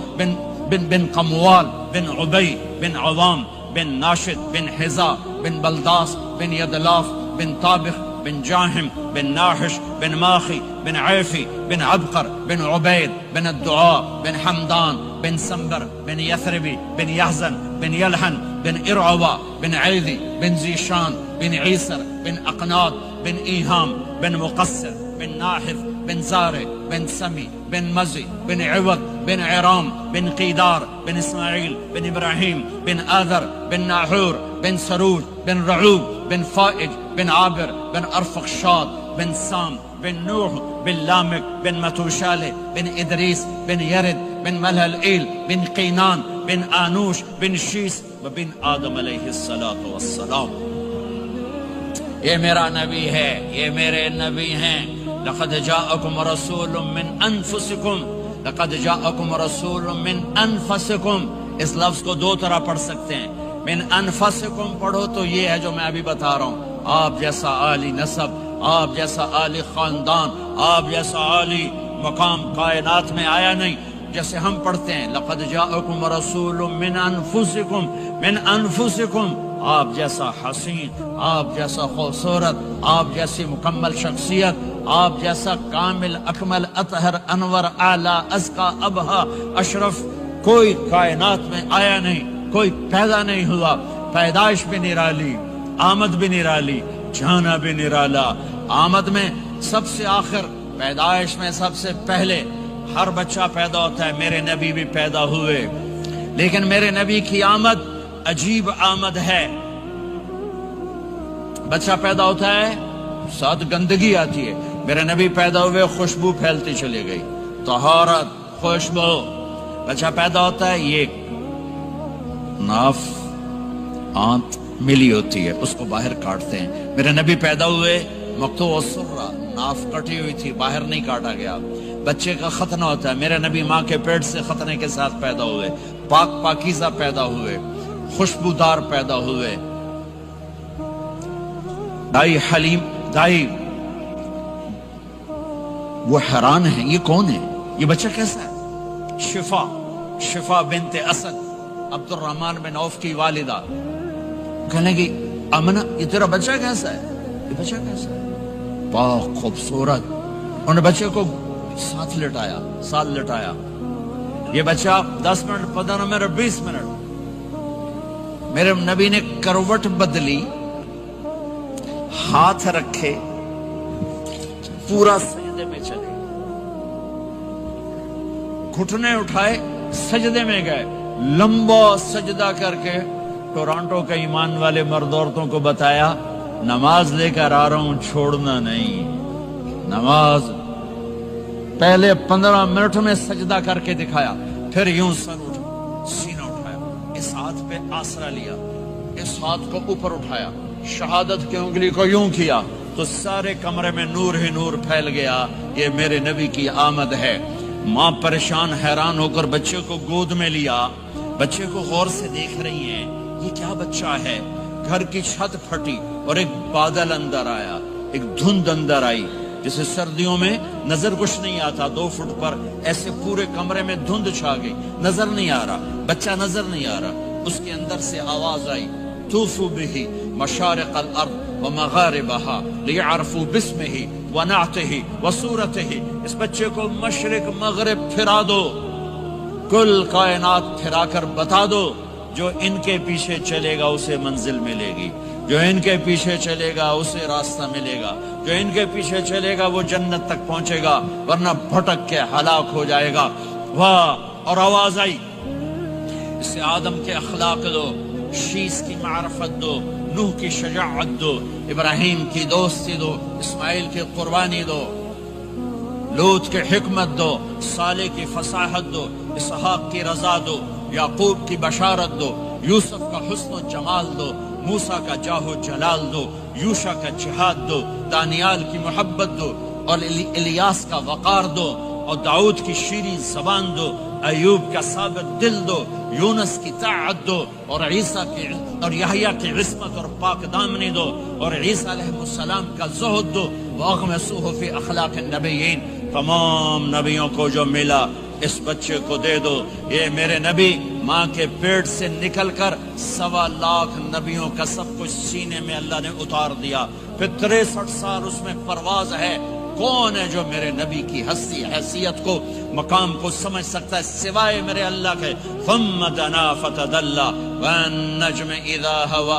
بن قموال بن عبی بن عوام بن ناشد بن حزا بن بلداس بن یدلاف بن طابخ بن جاهم بن ناحش بن ماخي بن عيفي بن عبقر بن عبيد بن الدعاء بن حمدان بن سنبر بن يثربي بن يحزن بن يلحن بن إرعوى بن عيذي بن زيشان بن عيسر بن أقناط بن إيهام بن مقصر بن ناحف بن زارع بن سمي بن مزي بن عوض بن عرام بن قيدار بن إسماعيل بن إبراهيم بن آذر بن ناحور بن سروج بن رعوب بن فائج بن عابر بن أرفخشاد بن سام بن نوح بن لامك بن متوشالة بن إدريس بن يرد بن ملهلئيل بن قينان بن آنوش بن شيس وبن آدم علیہ الصلاۃ والسلام. یہ میرا نبی ہے، یہ میرے نبی ہیں. لقد جاءکم رسول من انفسکم، لقد جاءکم رسول من انفسکم. اس لفظ کو دو طرح پڑھ سکتے ہیں. من انفسکم پڑھو تو یہ ہے جو میں ابھی بتا رہا ہوں، آپ جیسا عالی نسب، آپ جیسا عالی خاندان، آپ جیسا عالی مقام کائنات میں آیا نہیں. جیسے ہم پڑھتے ہیں لقد جاءکم رسول من انفسکم، من انفسکم، آپ جیسا حسین، آپ جیسا خوبصورت، آپ جیسی مکمل شخصیت، آپ جیسا کامل اکمل اطہر انور اعلی ازکا ابہا اشرف کوئی کائنات میں آیا نہیں، کوئی پیدا نہیں ہوا. پیدائش بھی نرالی، آمد بھی نرالی، جانا بھی نرالا. آمد میں سب سے آخر، پیدائش میں سب سے پہلے. ہر بچہ پیدا ہوتا ہے، میرے نبی بھی پیدا ہوئے، لیکن میرے نبی کی آمد عجیب آمد ہے. بچہ پیدا ہوتا ہے، ساتھ گندگی آتی ہے. میرے نبی پیدا ہوئے، خوشبو پھیلتی چلی گئی، طہارت، خوشبو. بچہ پیدا ہوتا ہے، یہ ناف آنت ملی ہوتی ہے، اس کو باہر کاٹتے ہیں. میرے نبی پیدا ہوئے، مقطوع السرہ، ناف کٹی ہوئی تھی، باہر نہیں کاٹا گیا. بچے کا ختنہ ہوتا ہے، میرے نبی ماں کے پیٹ سے ختنے کے ساتھ پیدا ہوئے، پاک پاکیزہ پیدا ہوئے، خوشبودار پیدا ہوئے. دائی حلیم، دائی وہ حیران ہیں، یہ کون ہے، یہ بچہ کیسا ہے؟ شفا، شفا بنت اسد، عبد الرحمن بن عوف کی والدہ. کہنے لگی امنہ یہ تیرا بچہ کیسا ہے، یہ بچہ کیسا ہے، پاک خوبصورت. انہوں نے بچے کو ساتھ لٹایا، ساتھ لٹایا. یہ بچہ 10 منٹ 15 منٹ 20 منٹ میرے نبی نے کروٹ بدلی، ہاتھ رکھے، پورا سجدے میں چلے، گھٹنے اٹھائے، سجدے میں گئے، لمبا سجدہ کر کے ٹورانٹو کے ایمان والے مرد عورتوں کو بتایا نماز لے کر آ رہا ہوں، چھوڑنا نہیں. نماز پہلے 15 منٹ میں سجدہ کر کے دکھایا، پھر یوں سر اٹھا، سینہ اٹھایا، اس ہاتھ پہ آسرا لیا، اس ہاتھ کو اوپر اٹھایا، شہادت کی انگلی کو یوں کیا تو سارے کمرے میں نور ہی نور پھیل گیا. یہ میرے نبی کی آمد ہے. ماں پریشان حیران ہو کر بچے کو گود میں لیا، بچے کو غور سے دیکھ رہی ہیں، یہ کیا بچہ ہے. گھر کی چھت پھٹی اور ایک بادل اندر آیا، ایک دھند اندر آئی. جسے سردیوں میں نظر کچھ نہیں آتا، 2 فٹ پر ایسے پورے کمرے میں دھند چھا گئی، نظر نہیں آ رہا، بچہ نظر نہیں آ رہا. اس کے اندر سے آواز آئی طوفوا به مشارق الارض ومغاربها لیعرفوا باسمه ونعته وصورته. اس بچے کو مشرق مغرب پھرا دو، کل کائنات پھرا کر بتا دو. جو ان کے پیچھے چلے گا اسے منزل ملے گی، جو ان کے پیچھے چلے گا اسے راستہ ملے گا، جو ان کے پیچھے چلے گا وہ جنت تک پہنچے گا، ورنہ بھٹک کے ہلاک ہو جائے گا. واہ! اور آواز آئی اسے آدم کے اخلاق دو، شیس کی معرفت دو، نوح کی شجاعت دو، ابراہیم کی دوستی دو، اسماعیل کی قربانی دو، لوط کی حکمت دو، صالح کی فصاحت دو، اسحاق کی رضا دو، یعقوب کی بشارت دو، یوسف کا حسن و جمال دو، موسیٰ کا جاہ و جلال دو، یوشع کا جہاد دو، دانیال کی محبت دو، اور الیاس کا وقار دو، اور داؤد کی شیریں زبان دو، ایوب کا ثابت دل دو، یونس کی طاعت دو، اور عیسیٰ کی اور یحییٰ کی عصمت اور پاک دامنی دو، اور عیسیٰ علیہ السلام کا زہد دو. وَأَغْمِسُوهُ فِي أَخْلَاقِ النَّبِيِّينَ. تمام نبیوں کو جو ملا اس بچے کو دے دو. یہ میرے نبی ماں کے پیٹ سے نکل کر 1.25 لاکھ نبیوں کا سب کچھ سینے میں اللہ نے اتار دیا. پھر 63 سال اس میں پرواز ہے. کون ہے جو میرے نبی کی ہستی حیثیت کو مقام کو سمجھ سکتا ہے سوائے میرے اللہ کے. ثم دنا فتدلى والنجم اذا هوى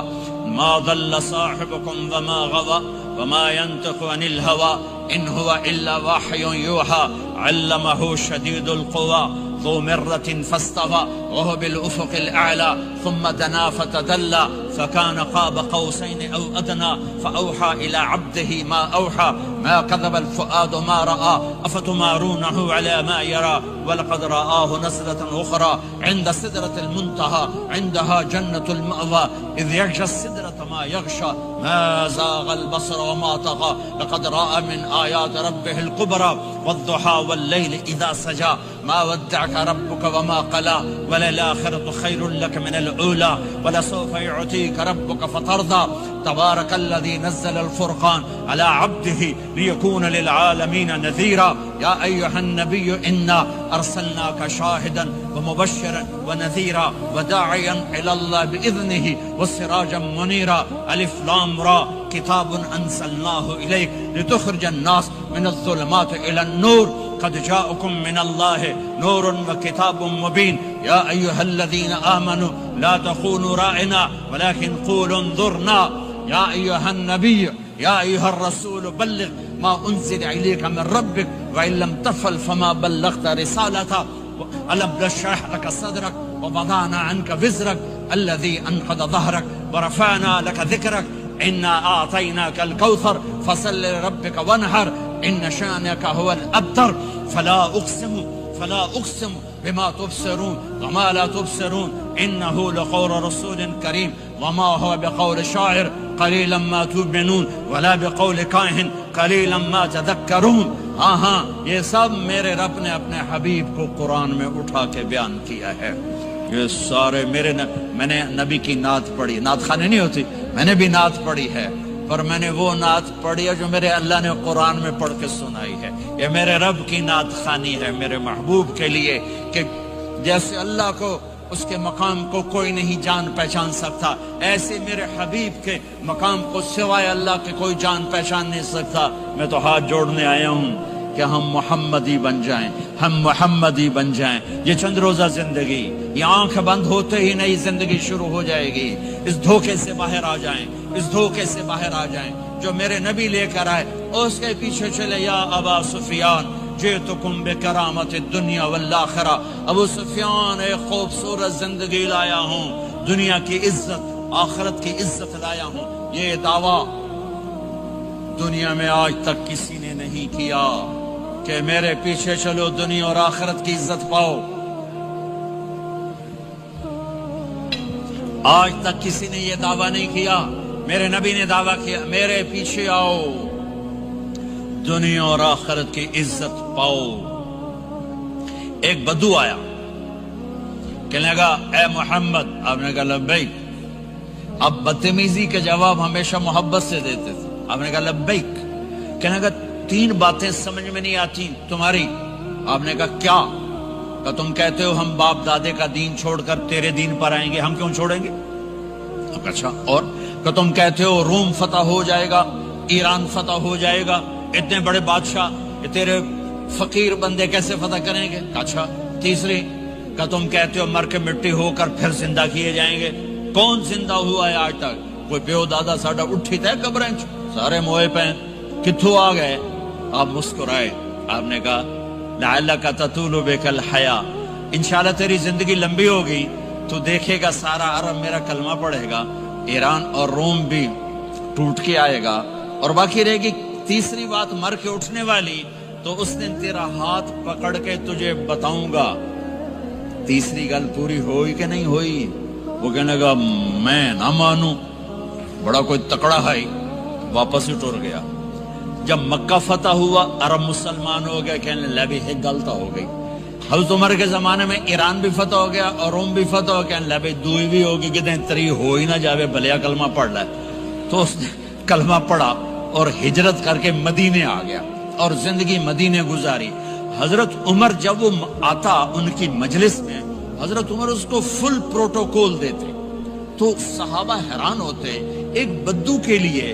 ما ضل صاحبكم وما غوى وما ينطق عن الهوى ان هو الا وحي يوحى علمه شديد القوى ذو مرة فاستوى وهو بالأفق الأعلى ثم دنا فتدلى فكان قاب قوسين أو أدنى فأوحى إلى عبده ما أوحى ما كذب الفؤاد ما رأى أفتمارونه على ما يرى ولقد رآه نزلة أخرى عند سدرة المنتهى عندها جنة المأوى إذ يغشى السدرة ما يغشى ما زاغ البصر وما طغى لقد رأى من آيات ربه الكبرى والضحى والليل إذا سجى ما ودعك ربك وما قلى وللآخرة خير لك من الأولى ولسوف يعطيك ربك فترضى تبارك الذي نزل الفرقان على عبده ليكون للعالمين نذيرا يا أيها النبي إنا أرسلناك شاهدا ومبشرا ونذيرا وداعيا إلى الله بإذنه وسراجا منيرا ألف لام را كتاب أنزلناه إليك لتخرج الناس من الظلمات إلى النور قد جاءكم من الله نور وكتاب مبين يا أيها الذين آمنوا لا تخونوا راعنا ولكن قولوا انظرنا يا أيها النبي يا أيها الرسول بلغ ما أنزل إليك من ربك وإن لم تفعل فما بلغت رسالته ألم نشرح لك صدرك ووضعنا عنك وزرك الذي أنقض ظهرك ورفعنا لك ذكرك إنا أعطيناك الكوثر فصل لربك وانحر إن شانك هو الأبتر فلا أقسم بما تبصرون وما لا تبصرون إنه لقول رسول كريم وما هو بقول شاعر قليلا ما تؤمنون ولا بقول کاہن قليلا ما تذكرون. ہاں یہ سب میرے رب نے اپنے حبیب کو قرآن میں اٹھا کے بیان کیا ہے. یہ سارے میں نے نبی کی نعت پڑھی. نعت خانی نہیں ہوتی, میں نے بھی نعت پڑھی ہے, پر میں نے وہ نعت پڑھی ہے جو میرے اللہ نے قرآن میں پڑھ کے سنائی ہے. یہ میرے رب کی نعت خانی ہے میرے محبوب کے لیے کہ جیسے اللہ کو اس کے مقام کو کوئی نہیں جان پہچان سکتا, ایسے میرے حبیب کے مقام کو سوائے اللہ کے کوئی جان پہچان نہیں سکتا. میں تو ہاتھ جوڑنے آیا ہوں کہ ہم محمدی بن جائیں, ہم محمدی بن جائیں. یہ چند روزہ زندگی, یہ آنکھ بند ہوتے ہی نئی زندگی شروع ہو جائے گی. اس دھوکے سے باہر آ جائیں, اس دھوکے سے باہر آ جائیں جو میرے نبی لے کر آئے. اس کے پیچھے چلے. یا ابا سفیان جئتکم بکرامت الدنیا والآخرہ. ابو سفیان ایک خوبصورت زندگی لایا ہوں, دنیا کی عزت آخرت کی عزت لایا ہوں. یہ دعویٰ دنیا میں آج تک کسی نے نہیں کیا کہ میرے پیچھے چلو دنیا اور آخرت کی عزت پاؤ. آج تک کسی نے یہ دعویٰ نہیں کیا. میرے نبی نے دعویٰ کیا میرے پیچھے آؤ دنیا اور آخرت کی عزت پاؤ. ایک بدو آیا, کہنے لگا اے محمد. آپ نے کہا لبیک. اب بدتمیزی کے جواب ہمیشہ محبت سے دیتے تھے. آپ نے کہا لبیک. کہنے لگا 3 باتیں سمجھ میں نہیں آتی تمہاری. آپ نے کہا کیا؟ کہ تم کہتے ہو ہم باپ دادے کا دین چھوڑ کر تیرے دین پر آئیں گے, ہم کیوں چھوڑیں گے؟ اچھا. اور کہ تم کہتے ہو روم فتح ہو جائے گا, ایران فتح ہو جائے گا, اتنے بڑے بادشاہ یہ تیرے فقیر بندے کیسے فتح کریں گے؟ اچھا. تیسری کہ تم کہتے ہو مر کے مٹی ہو کر پھر زندہ کیے جائیں گے. کون زندہ ہوا ہے آج تک؟ کوئی پیو دادا ساڈا اٹھی تے قبریں سارے موئے پہ کتھوں آ گئے؟ آپ مسکرائے. آپ نے کہا لعلک تطول بک الحیا, انشاءاللہ تیری زندگی لمبی ہوگی تو دیکھے گا سارا عرب میرا کلمہ پڑھے گا, ایران اور روم بھی ٹوٹ کے آئے گا, اور باقی رہے گی تیسری بات مر کے اٹھنے والی. تو اس دن تیرا ہاتھ پکڑ کے تجھے بتاؤں گا تیسری گل پوری ہوئی کہ نہیں ہوئی. وہ کہنے لگا میں نہ مانوں, بڑا کوئی تکڑا ہے. واپس ہی ٹر گیا. جب مکہ فتح ہوا عرب مسلمان ہو گئے, کہنے لگے ایک غلطی ہو گئی. حضرت عمر کے زمانے میں ایران بھی فتح ہو گیا اور روم بھی فتح ہو گیا. کہنے لگے دوئی بھی ہوگی کہ دیں تری ہو ہی نہ جاوے بھلیا کلمہ پڑھ لے. تو اس نے کلمہ پڑھا اور ہجرت کر کے مدینے آ گیا اور زندگی مدینے گزاری. حضرت عمر جب وہ آتا ان کی مجلس میں, حضرت عمر اس کو فل پروٹوکول دیتے تو صحابہ حیران ہوتے. ایک بدو کے لیے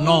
9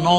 9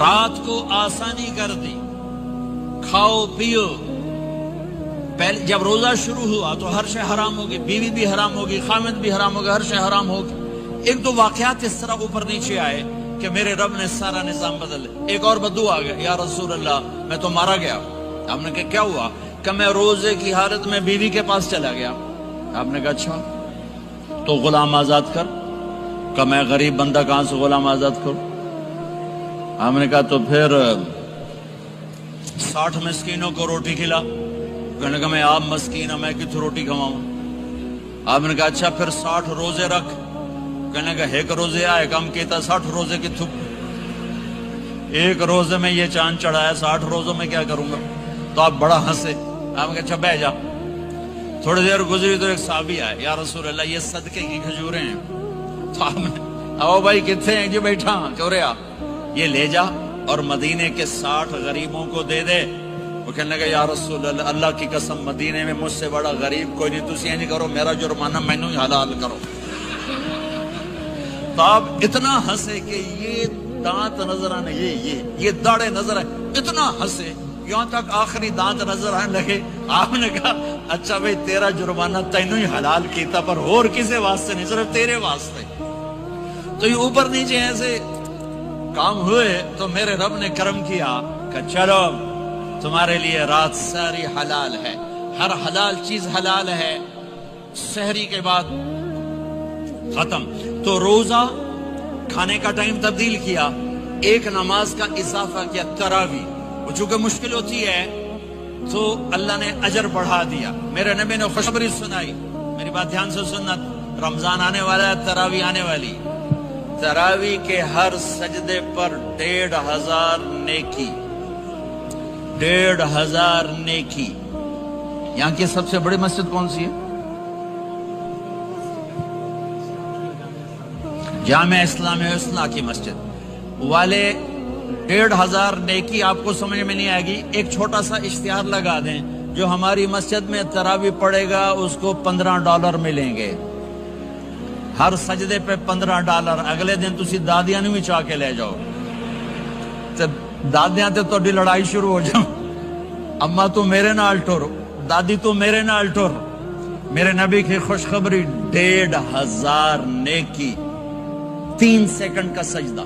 رات کو آسانی کر دی، کھاؤ پیو۔ پہلے جب روزہ شروع ہوا تو ہر شے حرام ہوگی، بیوی بھی حرام ہوگی، خامد بھی حرام ہوگا، ہر شے حرام ہوگی۔ ایک دو واقعات اس طرح اوپر نیچے آئے کہ میرے رب نے سارا نظام بدل۔ ایک اور بدو آ گیا، یا رسول اللہ میں تو مارا گیا۔ آپ نے کہا کیا ہوا؟ کہ میں روزے کی حالت میں بیوی کے پاس چلا گیا۔ آپ نے کہا اچھا تو غلام آزاد کر۔ کہ میں غریب بندہ کہاں سے غلام آزاد کروں؟ آپ نے کہا تو پھر 60 مسکینوں کو روٹی کھلا۔ کہنے لگا میں آپ مسکین ہوں، میں کتوں روٹی کھواؤں؟ آپ نے کہا اچھا پھر 60 روزے رکھ۔ کہنے لگا ایک روزے آئے کم کیتا، 60 روزے کی تھک، ایک روزے میں یہ چاند چڑھایا، 60 روزوں میں کیا کروں گا؟ تو آپ بڑا ہنسے۔ آپ نے کہا اچھا بہ جا۔ تھوڑی دیر گزری تو ایک صحابی آئے، یا رسول اللہ یہ صدقے کی کھجوریں ہیں۔ تو آپ نے آؤ بھائی کتنے ہیں؟ جو بیٹھا چورے آ، یہ لے جا اور مدینے کے 60 غریبوں کو دے دے۔ وہ کہنے لگا یا رسول اللہ اللہ کی قسم مدینے میں مجھ سے بڑا غریب کوئی نہیں، تسی یہ نہیں کرو، میرا جرمانہ مینوں ہی حلال کرو۔ تو آپ اتنا ہنسے کہ یہ دانت نظر آنے، یہ داڑے نظر آئے، اتنا ہنسے یہاں تک آخری دانت نظر آنے لگے۔ آپ نے کہا اچھا بھائی تیرا جرمانہ تینوں ہی حلال کیتا، پر اور کسے واسطے نہیں، صرف تیرے واسطے۔ تو یہ اوپر نیچے ایسے کام ہوئے تو میرے رب نے کرم کیا کہ چلو تمہارے لیے رات ساری حلال ہے، ہر حلال چیز حلال ہے۔ سحری کے بعد ختم۔ تو روزہ کھانے کا ٹائم تبدیل کیا، ایک نماز کا اضافہ کیا، تراویح۔ وہ چونکہ مشکل ہوتی ہے تو اللہ نے اجر بڑھا دیا۔ میرے نبی نے خوشخبری سنائی، میری بات دھیان سے سننا، رمضان آنے والا ہے، تراویح آنے والی۔ تراویح کے ہر سجدے پر 1500 نیکی، 1500 نیکی۔ یہاں کی سب سے بڑی مسجد کون سی ہے؟ جامع اسلامیہ حسنہ کی مسجد والے 1500 نیکی آپ کو سمجھ میں نہیں آئے گی۔ ایک چھوٹا سا اشتہار لگا دیں، جو ہماری مسجد میں تراویح پڑے گا اس کو $15 ملیں گے، ہر سجدے پہ $15۔ اگلے دن تسی دادیاں نہیں بھی چاہ کے لے جاؤ، دادیاں تے تو لڑائی شروع ہو جاؤ، اما تو میرے نال ٹر، دادی تو میرے نال ٹر۔ میرے نبی کی خوشخبری 1500 نیکی، 3 سیکنڈ کا سجدہ۔